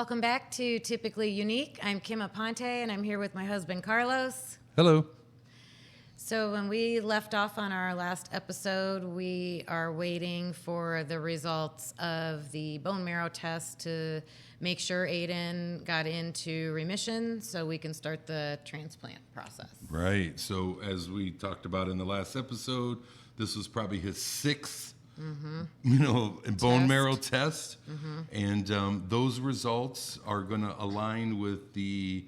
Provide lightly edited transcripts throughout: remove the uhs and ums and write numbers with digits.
Welcome back to Typically Unique. I'm Kim Aponte, and I'm here with my husband, Carlos. Hello. So when we left off on our last episode, we are waiting for the results of the bone marrow test to make sure Aiden got into remission so we can start the transplant process. Right. So as we talked about in the last episode, this was probably his sixth bone marrow test. And those results are going to align with the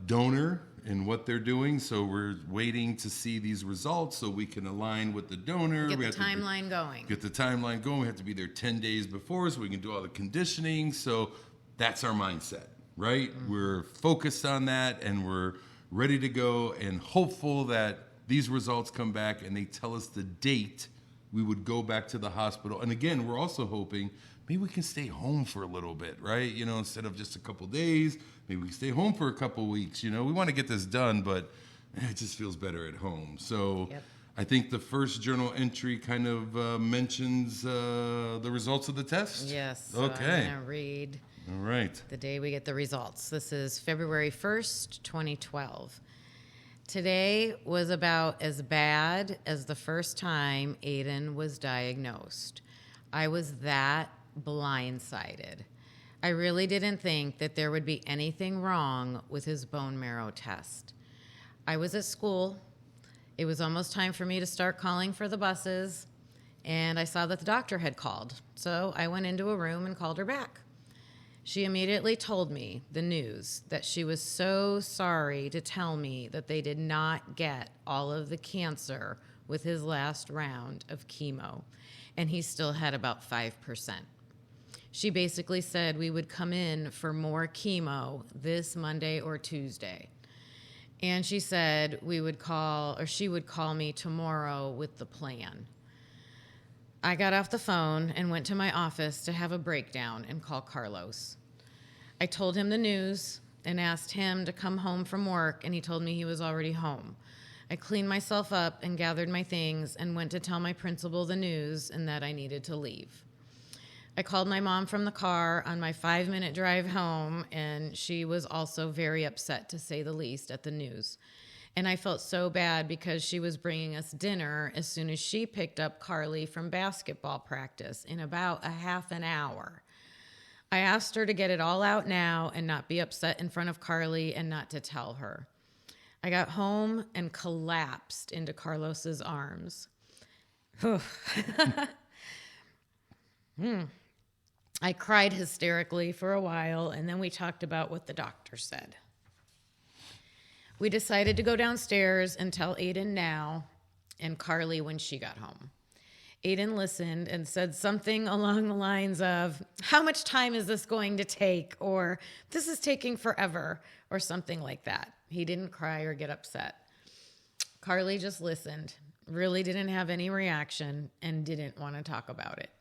donor and what they're doing. So we're waiting to see these results so we can align with the donor. Get the timeline going. Get the timeline going. We have to be there 10 days before so we can do all the conditioning. So that's our mindset, right? We're focused on that and we're ready to go and hopeful that these results come back and they tell us the date we would go back to the hospital. And again, we're also hoping maybe we can stay home for a little bit, right? You know, instead of just a couple days, maybe we can stay home for a couple weeks. You know, we want to get this done, but it just feels better at home. So I think the first journal entry kind of mentions the results of the test. Yes. So Okay. I'm going to read All right. the day we get the results. This is February 1st, 2012. Today was about as bad as the first time Aiden was diagnosed. I was that blindsided. I really didn't think that there would be anything wrong with his bone marrow test. I was at school. It was almost time for me to start calling for the buses, and I saw that the doctor had called. So I went into a room and called her back. She immediately told me the news that she was so sorry to tell me that they did not get all of the cancer with his last round of chemo, and he still had about 5%. She basically said we would come in for more chemo this Monday or Tuesday. And she said she would call me tomorrow with the plan. I got off the phone and went to my office to have a breakdown and call Carlos. I told him the news and asked him to come home from work, and he told me he was already home. I cleaned myself up and gathered my things and went to tell my principal the news and that I needed to leave. I called my mom from the car on my 5-minute drive home, and she was also very upset, to say the least, at the news. And I felt so bad because she was bringing us dinner as soon as she picked up Carly from basketball practice in about a half an hour. I asked her to get it all out now and not be upset in front of Carly and not to tell her. I got home and collapsed into Carlos's arms. I cried hysterically for a while, and then we talked about what the doctor said. We decided to go downstairs and tell Aiden now and Carly when she got home. Aiden listened and said something along the lines of, "How much time is this going to take?" or "This is taking forever," or something like that. He didn't cry or get upset. Carly just listened, really didn't have any reaction, and didn't want to talk about it.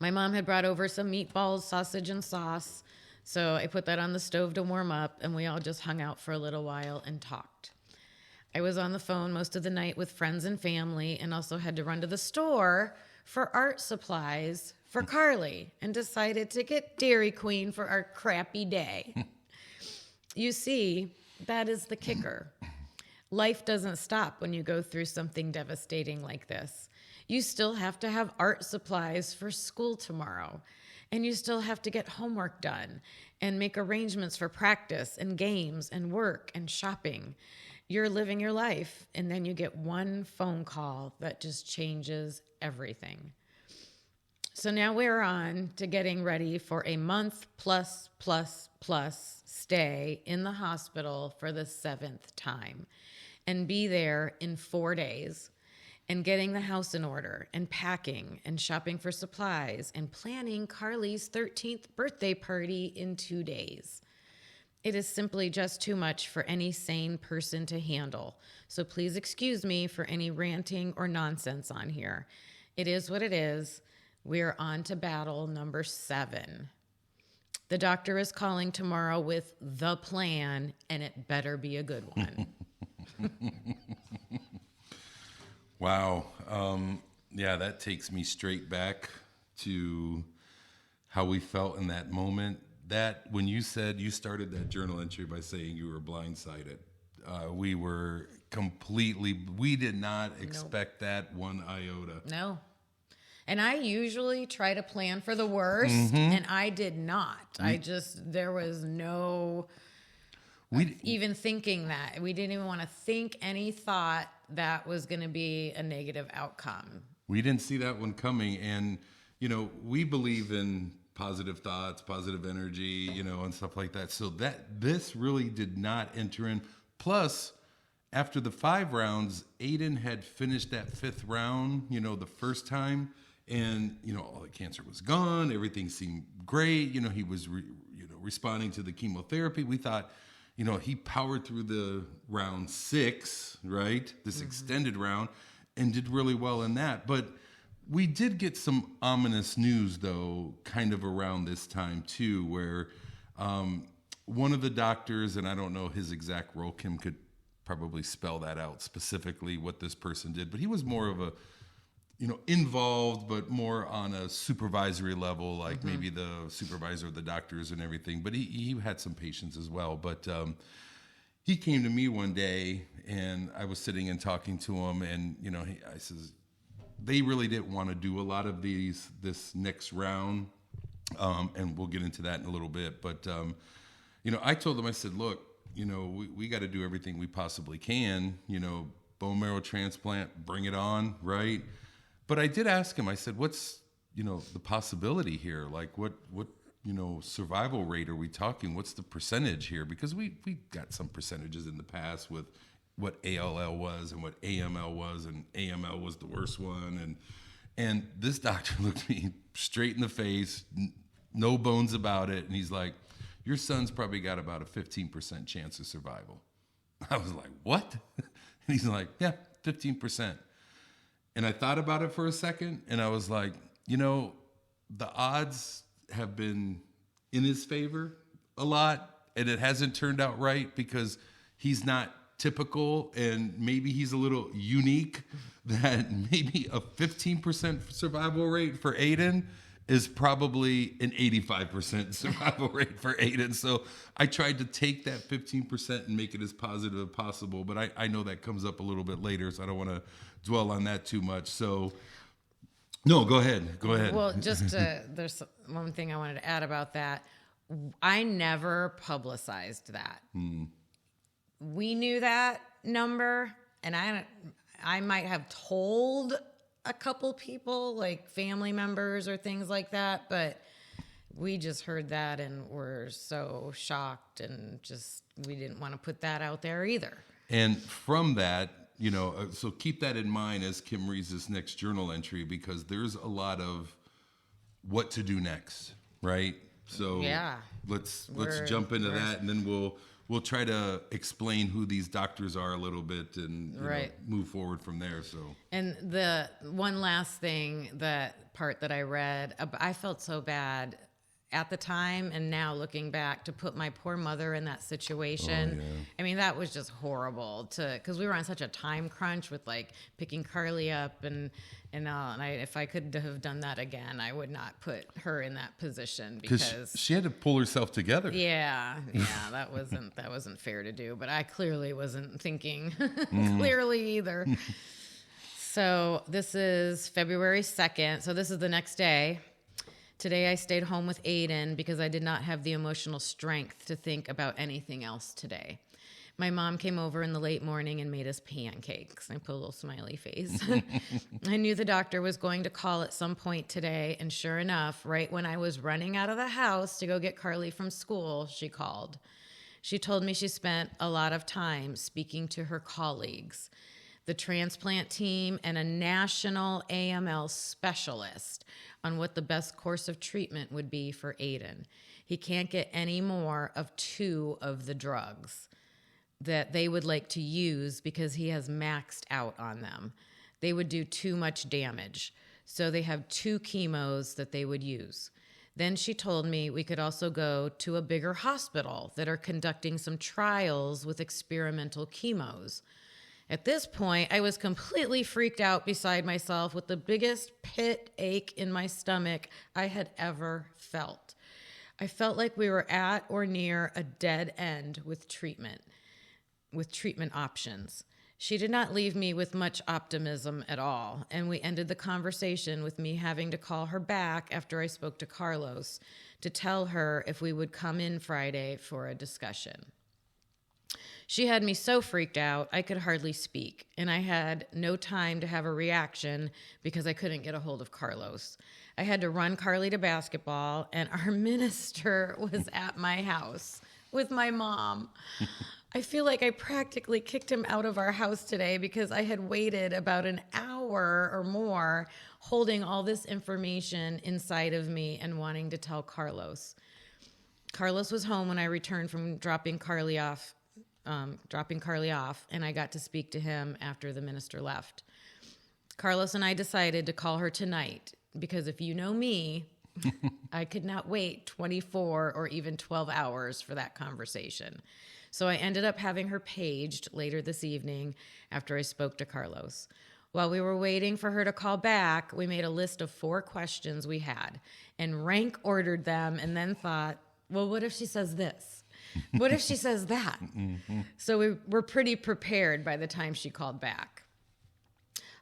My mom had brought over some meatballs, sausage, and sauce, so I put that on the stove to warm up, and we all just hung out for a little while and talked. I was on the phone most of the night with friends and family, and also had to run to the store for art supplies for Carly, and decided to get Dairy Queen for our crappy day. You see, that is the kicker. Life doesn't stop when you go through something devastating like this. You still have to have art supplies for school tomorrow, and you still have to get homework done and make arrangements for practice and games and work and shopping. You're living your life, and then you get one phone call that just changes everything. So now we're on to getting ready for a month plus stay in the hospital for the 7th time, and be there in 4 days, and getting the house in order, and packing, and shopping for supplies, and planning Carly's 13th birthday party in 2 days. It is simply just too much for any sane person to handle. So please excuse me for any ranting or nonsense on here. It is what it is. We're on to battle number 7. The doctor is calling tomorrow with the plan, and it better be a good one. Wow. Yeah, that takes me straight back to how we felt in that moment. That when you said you started that journal entry by saying you were blindsided, we were completely, we did not expect that one iota. No. And I usually try to plan for the worst, and I did not. There was no even thinking that. We didn't even want to think any thought that was going to be a negative outcome. We didn't see that one coming. And, we believe in positive thoughts, positive energy, and stuff like that. So this really did not enter in. Plus, after the 5 rounds, Aiden had finished that 5th round, the first time. And, all the cancer was gone. Everything seemed great. He was, responding to the chemotherapy. We thought, he powered through the round 6, right? This extended round, and did really well in that. But we did get some ominous news, though, kind of around this time, too, where one of the doctors, and I don't know his exact role, Kim could probably spell that out specifically what this person did, but he was more of a, involved, but more on a supervisory level, like maybe the supervisor of the doctors and everything. But he had some patients as well. But he came to me one day, and I was sitting and talking to him, and I says they really didn't want to do a lot of this next round, and we'll get into that in a little bit. But I told them, I said, look, we got to do everything we possibly can. Bone marrow transplant, bring it on, right? But I did ask him, I said, what's, the possibility here? Like what, survival rate are we talking? What's the percentage here? Because we got some percentages in the past with what ALL was and what AML was, and AML was the worst one. And this doctor looked me straight in the face, no bones about it. And he's like, your son's probably got about a 15% chance of survival. I was like, what? And he's like, yeah, 15%. And I thought about it for a second, and I was like, the odds have been in his favor a lot, and it hasn't turned out right because he's not typical, and maybe he's a little unique, that maybe a 15% survival rate for Aiden is probably an 85% survival rate for Aiden. So I tried to take that 15% and make it as positive as possible, but I know that comes up a little bit later, so I don't want to dwell on that too much. So, no, go ahead. Well, there's one thing I wanted to add about that. I never publicized that. We knew that number, and I might have told a couple people, like family members or things like that, but we just heard that and were so shocked, and we didn't want to put that out there either. And from that, so keep that in mind as Kim reads this next journal entry, because there's a lot of what to do next, right? So yeah, let's jump into that, and then we'll try to explain who these doctors are a little bit, and move forward from there. So, and the one last thing, that part that I read, I felt so bad at the time, and now looking back, to put my poor mother in that situation. I mean, that was just horrible because we were on such a time crunch with like picking Carly up and if I could have done that again, I would not put her in that position because she had to pull herself together. Yeah, that wasn't fair to do, but I clearly wasn't thinking clearly either. So this is February 2nd. So this is the next day. Today I stayed home with Aiden because I did not have the emotional strength to think about anything else today. My mom came over in the late morning and made us pancakes. I put a little smiley face. I knew the doctor was going to call at some point today, and sure enough, right when I was running out of the house to go get Carly from school, she called. She told me she spent a lot of time speaking to her colleagues, the transplant team, and a national AML specialist on what the best course of treatment would be for Aiden. He can't get any more of 2 of the drugs that they would like to use because he has maxed out on them. They would do too much damage. So they have 2 chemos that they would use. Then she told me we could also go to a bigger hospital that are conducting some trials with experimental chemos. At this point, I was completely freaked out beside myself with the biggest pit ache in my stomach I had ever felt. I felt like we were at or near a dead end with treatment options. She did not leave me with much optimism at all, and we ended the conversation with me having to call her back after I spoke to Carlos to tell her if we would come in Friday for a discussion. She had me so freaked out I could hardly speak, and I had no time to have a reaction because I couldn't get a hold of Carlos. I had to run Carly to basketball, and our minister was at my house with my mom. I feel like I practically kicked him out of our house today because I had waited about an hour or more holding all this information inside of me and wanting to tell Carlos. Carlos was home when I returned from dropping Carly off, and I got to speak to him after the minister left. Carlos and I decided to call her tonight because if you know me, I could not wait 24 or even 12 hours for that conversation. So I ended up having her paged later this evening after I spoke to Carlos. While we were waiting for her to call back, we made a list of 4 questions we had and rank ordered them and then thought, well, what if she says this? What if she says that? So we were pretty prepared by the time she called back.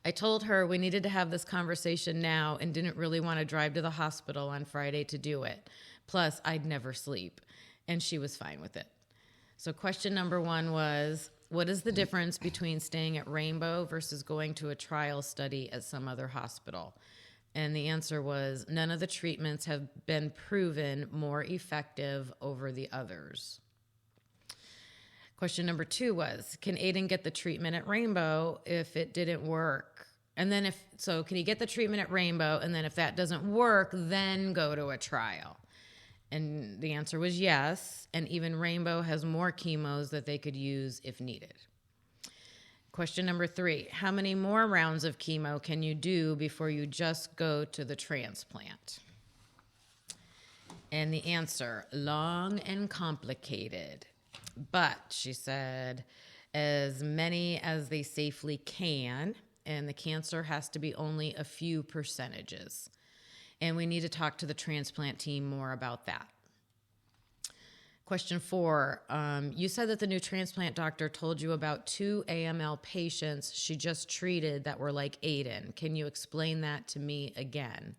I told her we needed to have this conversation now and didn't really want to drive to the hospital on Friday to do it. Plus, I'd never sleep. And she was fine with it. So question number 1 was, what is the difference between staying at Rainbow versus going to a trial study at some other hospital? And the answer was, none of the treatments have been proven more effective over the others. Question number 2 was, can Aiden get the treatment at Rainbow if it didn't work? And then can he get the treatment at Rainbow, and then if that doesn't work, then go to a trial? And the answer was yes, and even Rainbow has more chemos that they could use if needed. Question number 3, how many more rounds of chemo can you do before you just go to the transplant? And the answer, long and complicated. But, she said, as many as they safely can, and the cancer has to be only a few percentages. And we need to talk to the transplant team more about that. Question 4, you said that the new transplant doctor told you about 2 AML patients she just treated that were like Aiden. Can you explain that to me again?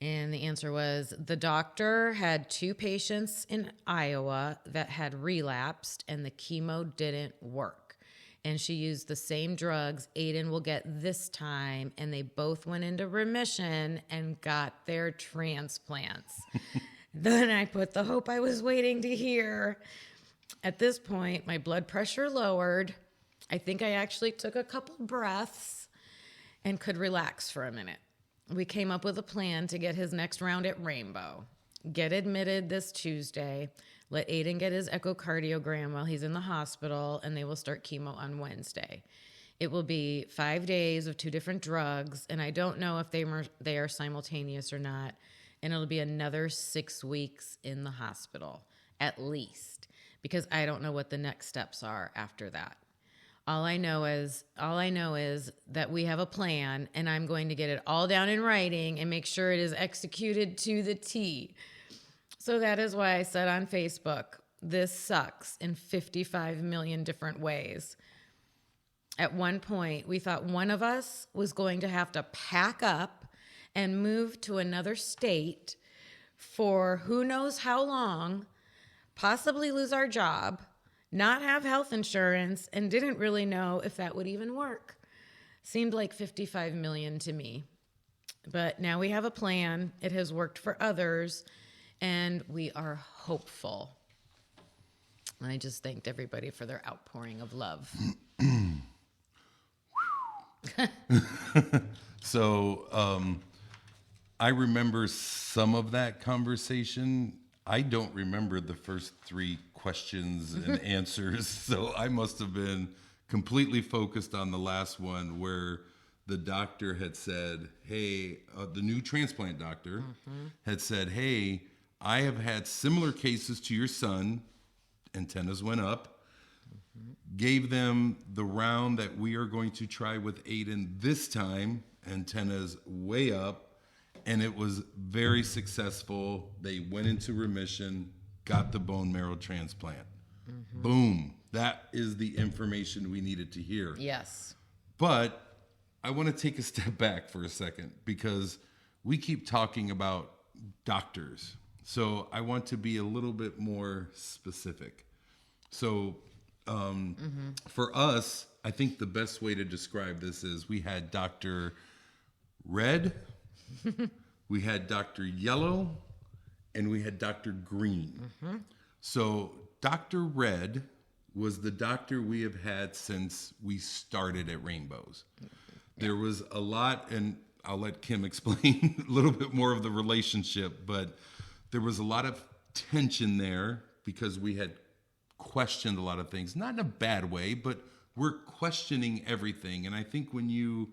And the answer was, the doctor had 2 patients in Iowa that had relapsed and the chemo didn't work. And she used the same drugs Aiden will get this time, and they both went into remission and got their transplants. Then I put the hope I was waiting to hear. At this point, my blood pressure lowered. I think I actually took a couple breaths and could relax for a minute. We came up with a plan to get his next round at Rainbow. Get admitted this Tuesday. Let Aiden get his echocardiogram while he's in the hospital, and they will start chemo on Wednesday. It will be 5 days of 2 different drugs, and I don't know if they are simultaneous or not, and it'll be another 6 weeks in the hospital, at least, because I don't know what the next steps are after that. All I know is that we have a plan, and I'm going to get it all down in writing and make sure it is executed to the T. So that is why I said on Facebook, this sucks in 55 million different ways. At one point, we thought one of us was going to have to pack up and move to another state for who knows how long, possibly lose our job, not have health insurance, and didn't really know if that would even work. Seemed like 55 million to me. But now we have a plan. It has worked for others, and we are hopeful. And I just thanked everybody for their outpouring of love. So I remember some of that conversation. I don't remember the first 3 questions and answers, so I must have been completely focused on the last one where the doctor had said, hey, the new transplant doctor had said, hey, I have had similar cases to your son. Antennas went up. gave them the round that we are going to try with Aiden this time, antennas way up, and it was very successful. They went into remission, got the bone marrow transplant. Boom. That is the information we needed to hear. Yes. But I want to take a step back for a second because we keep talking about doctors. So I want to be a little bit more specific. So for us, I think the best way to describe this is we had Dr. Red, we had Dr. Yellow, and we had Dr. Green. So Dr. Red was the doctor we have had since we started at Rainbows. There was a lot, and I'll let Kim explain a little bit more of the relationship, but there was a lot of tension there because we had questioned a lot of things, not in a bad way, but we're questioning everything. And I think when you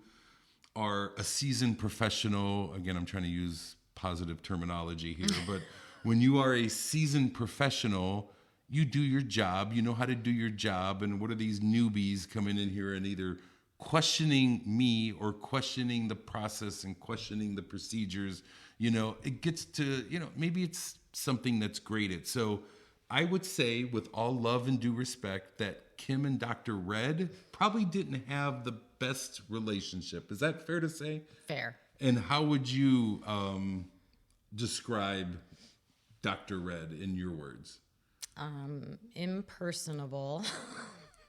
are a seasoned professional, again, I'm trying to use positive terminology here, but when you are a seasoned professional, you do your job, you know how to do your job, and what are these newbies coming in here and either questioning me or questioning the process and questioning the procedures, it gets to, maybe it's something that's graded. So I would say, with all love and due respect, that Kim and Dr. Red probably didn't have the best relationship. Is that fair to say? Fair. And how would you describe Dr. Red in your words? Impersonable,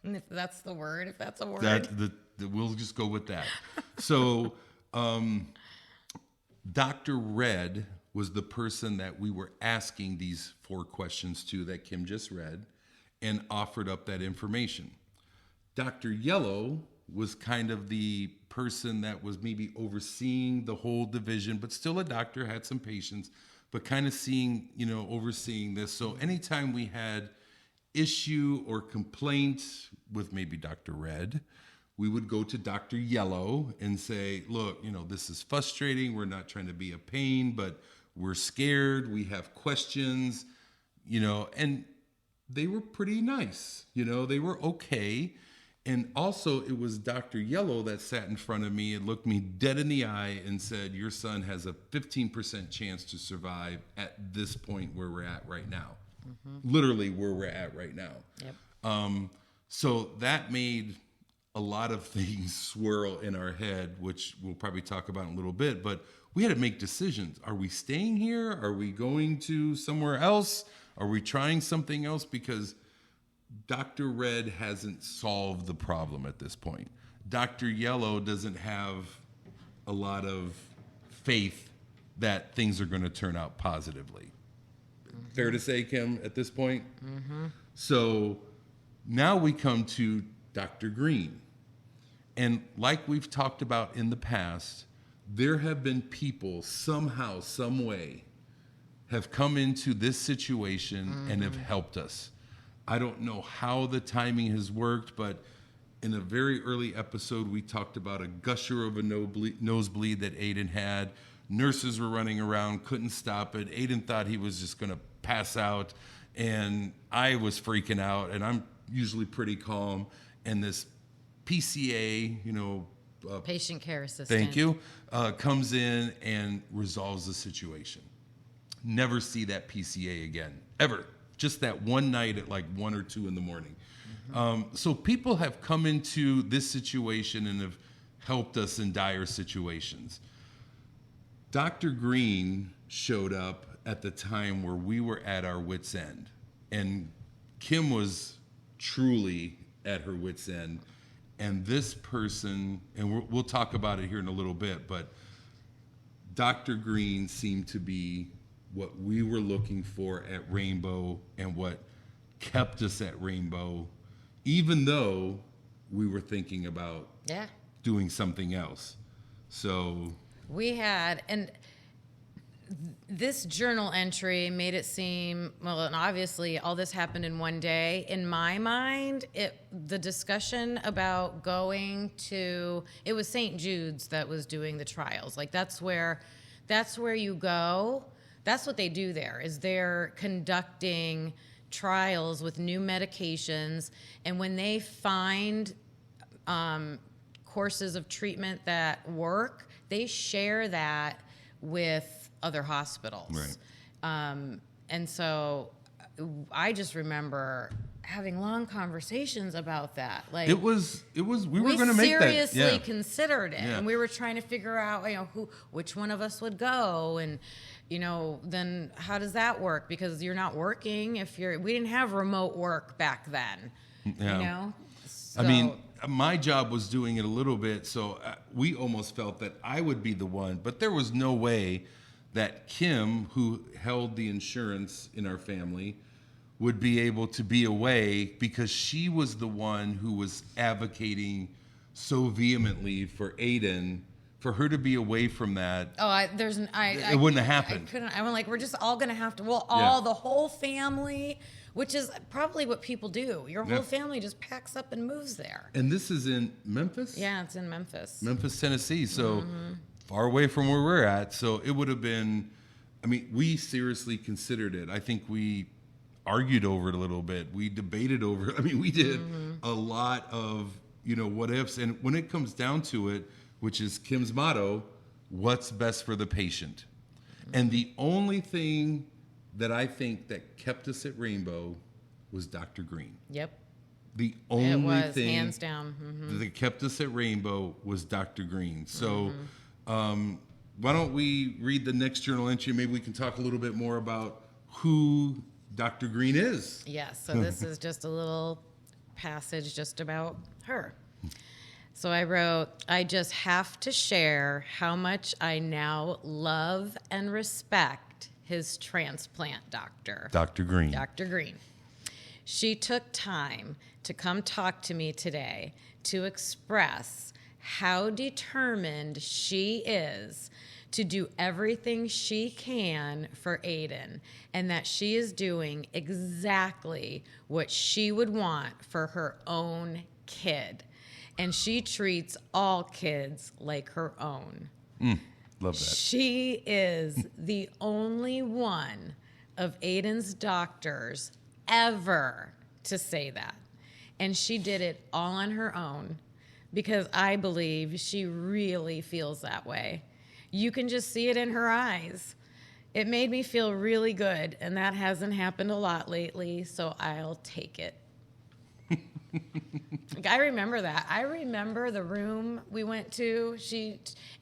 if that's the word, if that's a word. We'll just go with that. So Dr. Red was the person that we were asking these 4 questions to that Kim just read and offered up that information. Dr. Yellow was kind of the person that was maybe overseeing the whole division, but still a doctor, had some patients, but kind of overseeing this. So anytime we had issue or complaint with maybe Dr. Red, we would go to Dr. Yellow and say, look, this is frustrating. We're not trying to be a pain, but we're scared. We have questions, and they were pretty nice. They were okay. And also it was Dr. Yellow that sat in front of me and looked me dead in the eye and said, your son has a 15% chance to survive at this point where we're at right now. Literally where we're at right now. Yep. So that made a lot of things swirl in our head, which we'll probably talk about in a little bit, but we had to make decisions. Are we staying here? Are we going to somewhere else? Are we trying something else? Because Dr. Red hasn't solved the problem at this point. Dr. Yellow doesn't have a lot of faith that things are going to turn out positively. Fair to say, Kim, at this point? So now we come to Dr. Green. And like we've talked about in the past, there have been people somehow, some way, have come into this situation and have helped us. I don't know how the timing has worked, but in a very early episode, we talked about a gusher of a nosebleed that Aiden had. Nurses were running around, couldn't stop it. Aiden thought he was just going to pass out, and I was freaking out, and I'm usually pretty calm. And this PCA, patient care assistant. Thank you. Comes in and resolves the situation. Never see that PCA again, ever. Just that one night at like 1 or 2 in the morning. So people have come into this situation and have helped us in dire situations. Dr. Green showed up at the time where we were at our wits' end. And Kim was truly at her wits' end. And this person, and we'll talk about it here in a little bit, but Dr. Green seemed to be what we were looking for at Rainbow and what kept us at Rainbow, even though we were thinking about doing something else. So we had, and this journal entry made it seem, well, and obviously all this happened in one day. In my mind, the discussion about going to, it was St. Jude's that was doing the trials. Like that's where you go. That's what they do there, is they're conducting trials with new medications, and when they find courses of treatment that work, they share that with other hospitals. Right. And so I just remember having long conversations about that. Like we were going to make that. seriously considered it, Yeah. and we were trying to figure out, which one of us would go, and then how does that work? Because you're not working we didn't have remote work back then. Yeah. So, I mean, my job was doing it a little bit, so we almost felt that I would be the one, but there was no way that Kim, who held the insurance in our family, would be able to be away, because she was the one who was advocating so vehemently for Aiden, for her to be away from that. It wouldn't have happened. I'm like, we're just all gonna have to. Well, the whole family, which is probably what people do. Your whole family just packs up and moves there. And this is in Memphis? Yeah, it's in Memphis. Memphis, Tennessee. So far away from where we're at. So it would have been, we seriously considered it. I think we argued over it a little bit. We debated over it. We did a lot of, what ifs. And when it comes down to it, which is Kim's motto, what's best for the patient? And the only thing that I think that kept us at Rainbow was Dr. Green. Yep. The only thing hands down that kept us at Rainbow was Dr. Green. So why don't we read the next journal entry? Maybe we can talk a little bit more about who Dr. Green is. Yes, so this is just a little passage just about her. So I wrote, I just have to share how much I now love and respect his transplant doctor. Dr. Green. Dr. Green. She took time to come talk to me today to express how determined she is to do everything she can for Aiden, and that she is doing exactly what she would want for her own kid. And she treats all kids like her own. Love that. She is the only one of Aiden's doctors ever to say that. And she did it all on her own, because I believe she really feels that way. You can just see it in her eyes. It made me feel really good, and that hasn't happened a lot lately, so I'll take it. I remember that. I remember the room we went to.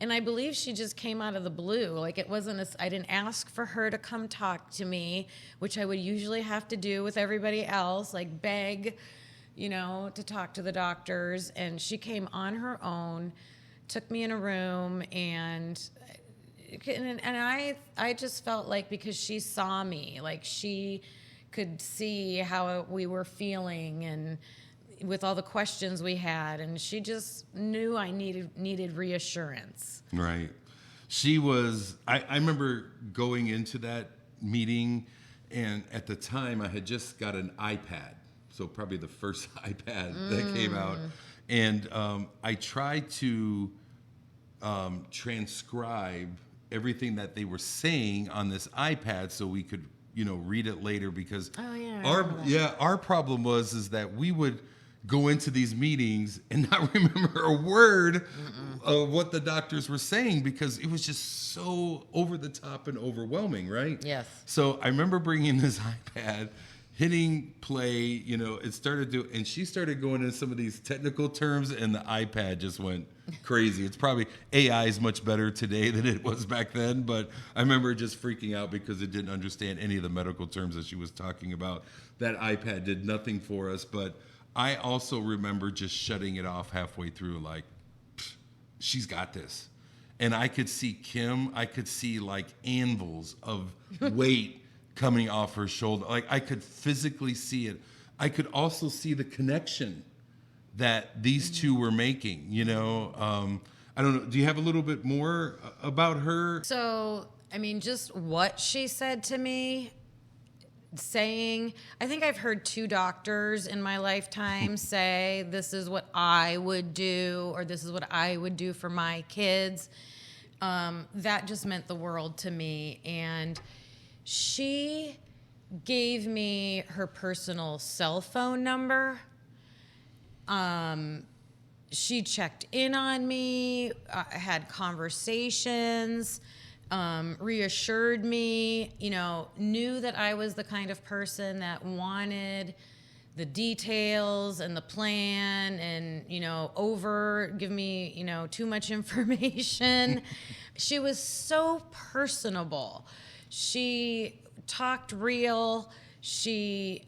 And I believe she just came out of the blue. Like, it wasn't I didn't ask for her to come talk to me, which I would usually have to do with everybody else, like beg, to talk to the doctors. And she came on her own, took me in a room, and I just felt like, because she saw me, like she could see how we were feeling, and with all the questions we had, and she just knew I needed reassurance. Right. She was, I remember going into that meeting, and at the time I had just got an iPad. So probably the first iPad that came out. And I tried to transcribe everything that they were saying on this iPad so we could, read it later, because our problem was that we would go into these meetings and not remember a word of what the doctors were saying, because it was just so over the top and overwhelming, right? Yes. So I remember bringing this iPad, hitting play, it started to, and she started going into some of these technical terms, and the iPad just went crazy. It's probably, AI is much better today than it was back then, but I remember just freaking out because it didn't understand any of the medical terms that she was talking about. That iPad did nothing for us, but I also remember just shutting it off halfway through, like, she's got this. And I could see Kim, I could see like anvils of weight coming off her shoulder. Like, I could physically see it. I could also see the connection that these two were making, I don't know. Do you have a little bit more about her? So, just what she said to me, I think I've heard two doctors in my lifetime say, this is what I would do, or this is what I would do for my kids. That just meant the world to me. And she gave me her personal cell phone number. She checked in on me, had conversations, reassured me, knew that I was the kind of person that wanted the details and the plan and, give me, too much information. She was so personable. She talked real. She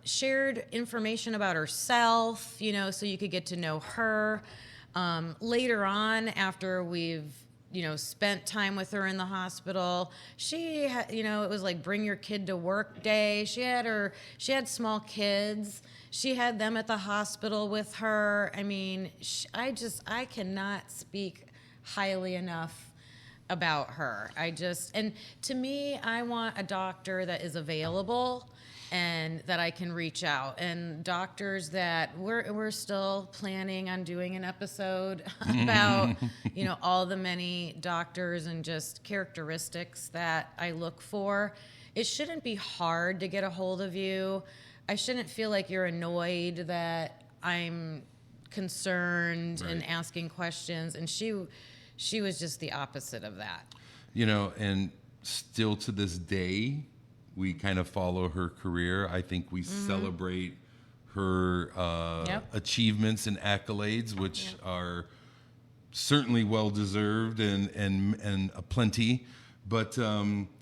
shared information about herself, so you could get to know her. Later on, after we've spent time with her in the hospital, she had, it was like bring your kid to work day. She had small kids. She had them at the hospital with her. I mean, I cannot speak highly enough about her. And to me, I want a doctor that is available and that I can reach out, and doctors that we're still planning on doing an episode about, all the many doctors and just characteristics that I look for. It shouldn't be hard to get a hold of you. I shouldn't feel like you're annoyed that I'm concerned and asking questions. And she was just the opposite of that. And still to this day, we kind of follow her career. I think we celebrate her achievements and accolades, which are certainly well-deserved and aplenty. But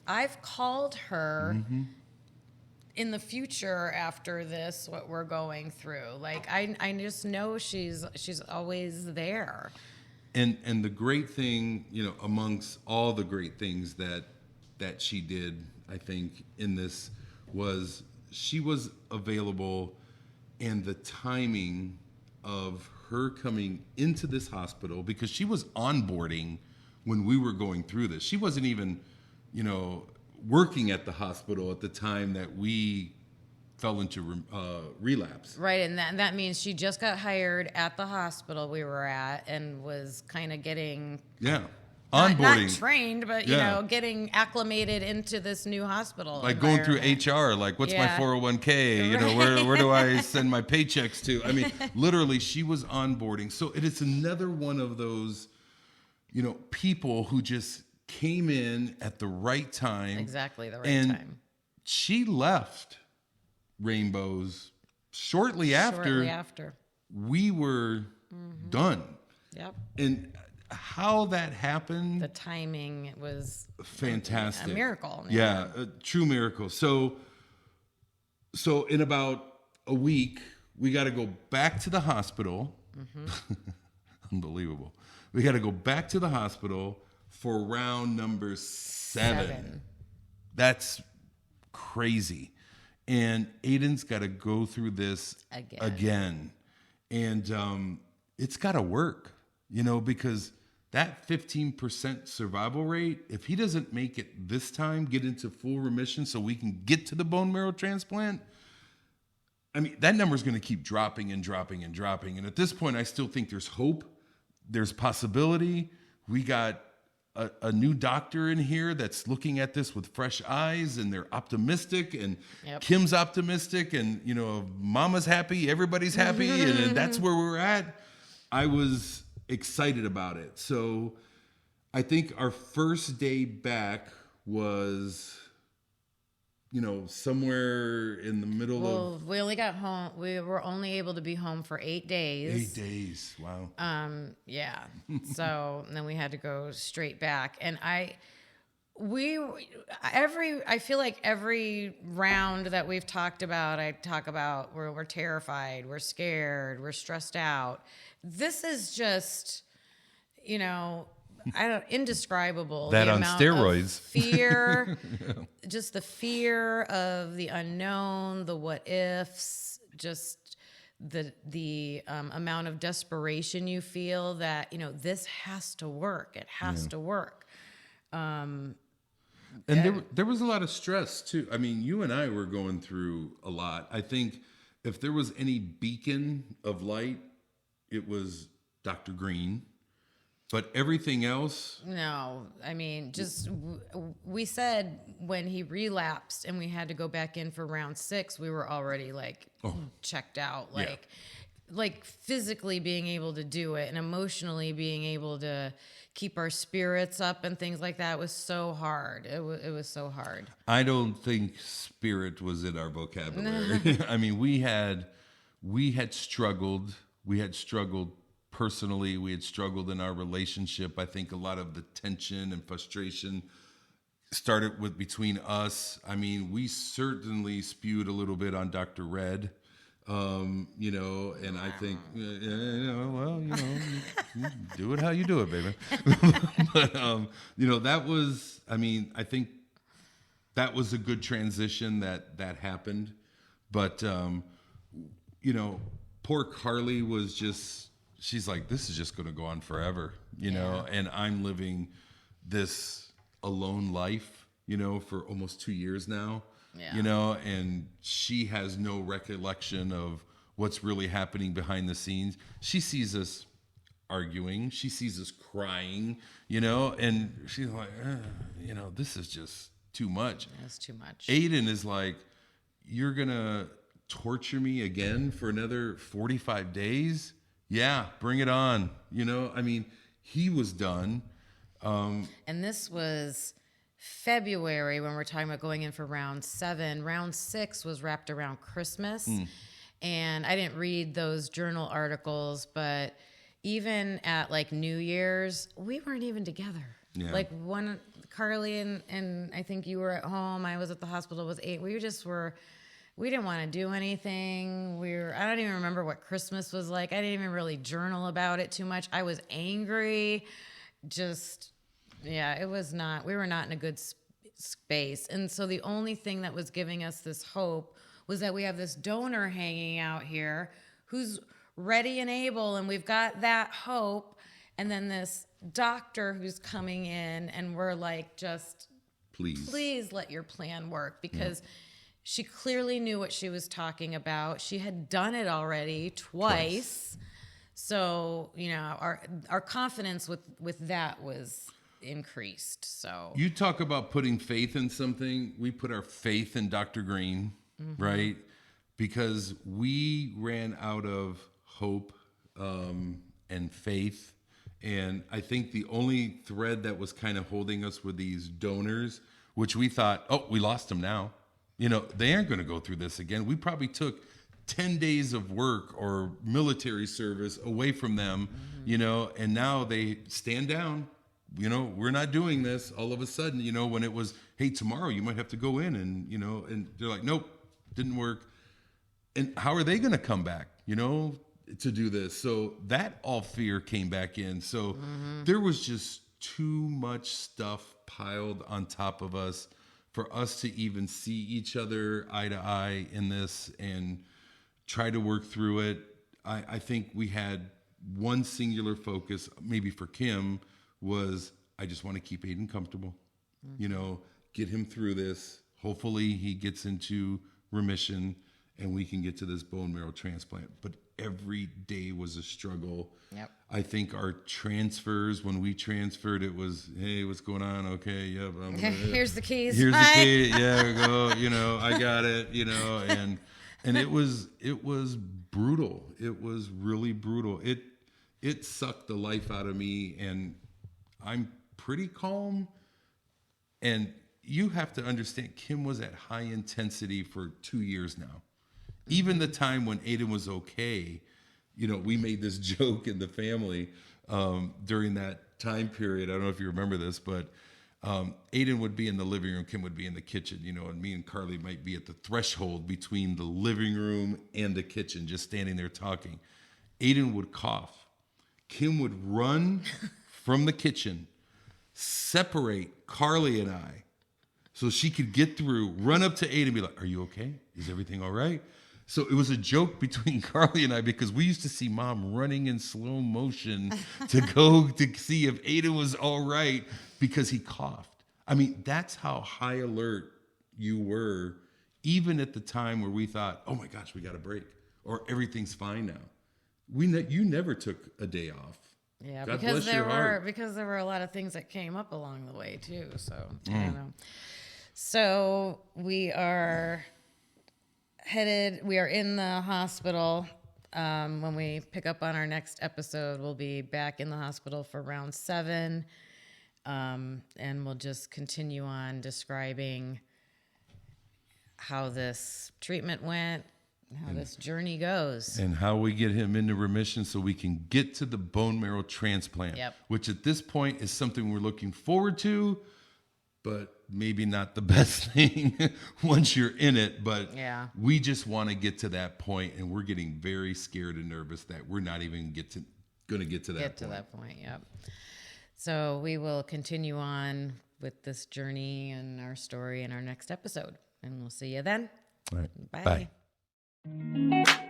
I've called her in the future after this, what we're going through. Like, I just know she's always there. And the great thing, amongst all the great things that she did, I think, in this was she was available, and the timing of her coming into this hospital, because she was onboarding when we were going through this. She wasn't even, working at the hospital at the time that we fell into relapse. Right, and that means she just got hired at the hospital we were at and was kind of getting onboarding, not trained, but getting acclimated into this new hospital. Like going through HR, like what's my 401k? Right. Where do I send my paychecks to? I mean, literally, she was onboarding. So it is another one of those, people who just came in at the right time. Exactly the right time. She left Rainbows shortly after we were done. Yep. And how that happened, the timing was fantastic. A miracle. Yeah, a true miracle. So in about a week, we got to go back to the hospital. Unbelievable. We got to go back to the hospital for round number 7. That's crazy. And Aiden's got to go through this again. And it's got to work, because that 15% survival rate, if he doesn't make it this time, get into full remission so we can get to the bone marrow transplant, I mean, that number is going to keep dropping and dropping and dropping. And at this point, I still think there's hope. There's possibility. We got a new doctor in here that's looking at this with fresh eyes, and they're optimistic, and Kim's optimistic, and Mama's happy, everybody's happy, and that's where we're at. I was excited about it. So I think our first day back was somewhere in the middle of... we only got home. We were only able to be home for 8 days. 8 days. Wow. Yeah. So and then we had to go straight back. And I feel like every round that we've talked about, I talk about we're terrified, we're scared, we're stressed out. This is just, indescribable. That the on amount steroids. Of fear, just the fear of the unknown, the what ifs, just the amount of desperation you feel that, this has to work. It has to work. And there was a lot of stress too. I mean, you and I were going through a lot. I think if there was any beacon of light, it was Dr. Green. But everything else, No, I mean, just we said when he relapsed and we had to go back in for round 6, we were already like checked out, Yeah. like physically being able to do it and emotionally being able to keep our spirits up and things like that was so hard. It was so hard. I don't think spirit was in our vocabulary. I mean, we had struggled. We had struggled personally. We had struggled in our relationship. I think a lot of the tension and frustration started with between us. I mean, we certainly spewed a little bit on Dr. Red. You know, and I think, you do it how you do it, baby. But, you know, that was, I mean, I think that was a good transition that happened. But, you know, poor Carly was just, she's like, this is just going to go on forever, you know, and I'm living this alone life, you know, for almost 2 years now. Yeah. You know, and she has no recollection of what's really happening behind the scenes. She sees us arguing. She sees us crying, you know, and she's like, you know, this is just too much. That's too much. Aiden is like, you're going to torture me again for another 45 days? Yeah, bring it on. You know, I mean, he was done. And this was February when we're talking about going in for round 7. Round 6 was wrapped around Christmas. And I didn't read those journal articles, but even at like New Year's, we weren't even together. Yeah. Like one, Carly and I think you were at home. I was at the hospital with 8. We didn't want to do anything. I don't even remember what Christmas was like. I didn't even really journal about it too much. I was angry. Yeah, we were not in a good space. And so the only thing that was giving us this hope was that we have this donor hanging out here who's ready and able, and we've got that hope. And then this doctor who's coming in, and we're like, just please let your plan work, because she clearly knew what she was talking about. She had done it already twice. So, you know, our confidence with that was increased. So you talk about putting faith in something. We put our faith in Dr. Green, right? Because we ran out of hope and faith. And I think the only thread that was kind of holding us were these donors, which we thought, oh, we lost them now. You know, they aren't going to go through this again. We probably took 10 days of work or military service away from them, you know, and now they stand down. You know, we're not doing this. All of a sudden, you know, when it was, hey, tomorrow you might have to go in, and, you know, and they're like, nope, didn't work. And how are they going to come back, you know, to do this? So that all fear came back in. So there was just too much stuff piled on top of us for us to even see each other eye to eye in this and try to work through it. I think we had one singular focus, maybe for Kim, was I just want to keep Aiden comfortable, you know, get him through this. Hopefully he gets into remission and we can get to this bone marrow transplant. But every day was a struggle. Yep. I think our transfers, when we transferred, it was, hey, what's going on? Okay, yep. Here's the keys. Here's the key. Yeah, go. You know, I got it. You know, and it was brutal. It was really brutal. It sucked the life out of me, and I'm pretty calm. And you have to understand, Kim was at high intensity for 2 years now. Even the time when Aiden was okay, you know, we made this joke in the family during that time period. I don't know if you remember this, but Aiden would be in the living room, Kim would be in the kitchen, you know, and me and Carly might be at the threshold between the living room and the kitchen, just standing there talking. Aiden would cough. Kim would run from the kitchen, separate Carly and I so she could get through, run up to Aiden and be like, are you okay? Is everything all right? So it was a joke between Carly and I, because we used to see Mom running in slow motion to go to see if Aiden was all right because he coughed. I mean, that's how high alert you were, even at the time where we thought, oh my gosh, we got a break, or everything's fine now. You never took a day off. Yeah, God because bless your heart. there were a lot of things that came up along the way too. So I don't know. So we are in the hospital. When we pick up on our next episode, we'll be back in the hospital for round 7. And we'll just continue on describing how this treatment went, how this journey goes. And how we get him into remission so we can get to the bone marrow transplant, which at this point is something we're looking forward to, but maybe not the best thing once you're in it. But we just want to get to that point, and we're getting very scared and nervous that we're not even going to get to that point. Yep. So we will continue on with this journey and our story in our next episode, and we'll see you then. All right. Bye. Bye.